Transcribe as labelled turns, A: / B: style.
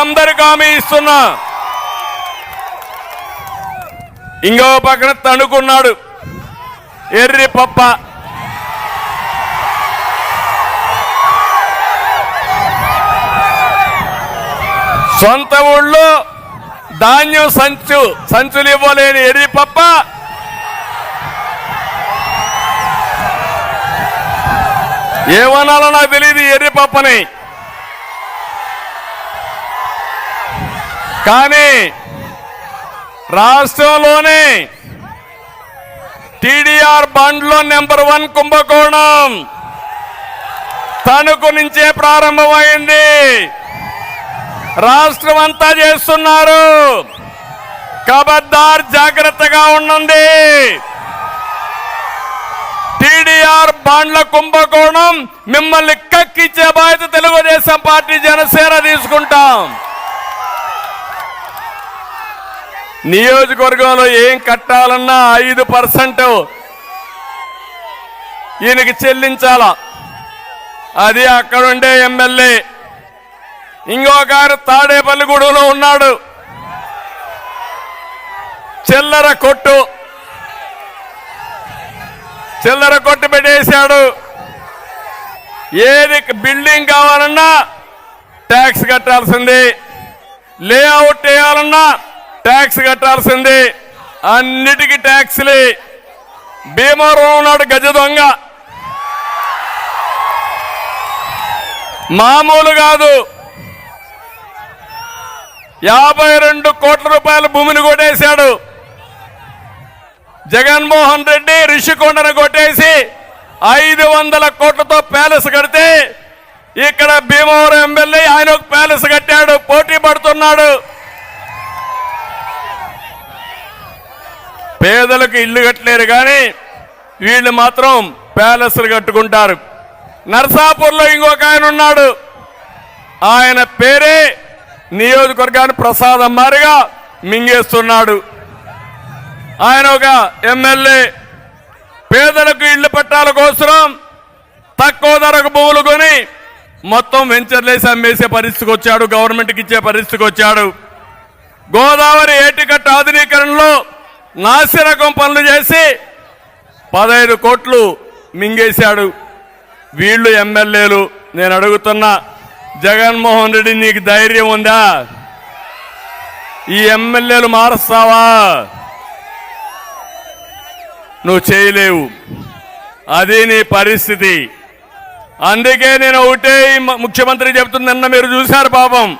A: అందరికి హామీ ఇస్తున్నా. ఇంకో పక్కన తణుకున్నాడు ఎర్రి పప్ప. సొంత ఊళ్ళో ధాన్యం సంచులు ఇవ్వలేని ఎర్రి పప్ప ఏమనాలో నాకు తెలియదు ఎర్రి పప్పని. కానీ రాష్ట్రంలోనే టీడీఆర్ బండ్లో నెంబర్ 1 కుంభకోణం తణుకు నుంచే ప్రారంభమైంది. రాష్ట్రం అంతా చేస్తున్నారు. ఖబర్దార్, జాగ్రత్తగా ఉండండి. టీడీఆర్ బాండ్ల కుంభకోణం మిమ్మల్ని కక్కిచ్చే బాధ్యత తెలుగుదేశం పార్టీ జనసేన తీసుకుంటాం. నియోజకవర్గంలో ఏం కట్టాలన్నా 5% ఈయనకి చెల్లించాలా. అది అక్కడుండే ఎమ్మెల్యే. ఇంకొకరు తాడేపల్లిగూడెంలో ఉన్నాడు, చిల్లర కొట్టు పెట్టేశాడు. ఏది బిల్డింగ్ కావాలన్నా ట్యాక్స్ కట్టాల్సింది, లేఅవుట్ వేయాలన్నా ట్యాక్స్ కట్టాల్సింది, అన్నిటికీ ట్యాక్స్లే. భీమవరం ఉన్నాడు గజ దొంగ, మామూలు కాదు. 52 కోట్ల రూపాయల భూమిని కొట్టేశాడు. జగన్మోహన్ రెడ్డి రిషికొండను కొట్టేసి 500 కోట్లతో ప్యాలెస్ కడితే ఇక్కడ భీమవరం ఎమ్మెల్యే ఆయన ఒక ప్యాలెస్ కట్టాడు, పోటీ పడుతున్నాడు. పేదలకు ఇల్లు కట్టలేరు కానీ వీళ్ళు మాత్రం ప్యాలెస్లు కట్టుకుంటారు. నర్సాపూర్లో ఇంకొక ఆయన ఉన్నాడు, ఆయన పేరే నియోజకవర్గాన్ని ప్రసాదం మారిగా మింగేస్తున్నాడు. ఆయన ఒక ఎమ్మెల్యే. పేదలకు ఇళ్ల పట్టాల కోసం తక్కువ ధరకు భూములు కొని మొత్తం వెంచర్లేసి అమ్మేసే పరిస్థితికి వచ్చాడు, గవర్నమెంట్కి ఇచ్చే పరిస్థితికి వచ్చాడు. గోదావరి ఏటికట్టు ఆధునీకరణలో నాసిరకం పనులు చేసి 15 కోట్లు మింగేశాడు. వీళ్ళు ఎమ్మెల్యేలు. నేను అడుగుతున్నా, జగన్మోహన్ రెడ్డి నీకు ధైర్యం ఉందా? ఈ ఎమ్మెల్యేలు మారుస్తావా? నువ్వు చేయలేవు, అది నీ పరిస్థితి. అందుకే నేను ఒకటే ముఖ్యమంత్రి చెప్తుంది, నిన్న మీరు చూశారు పాపం,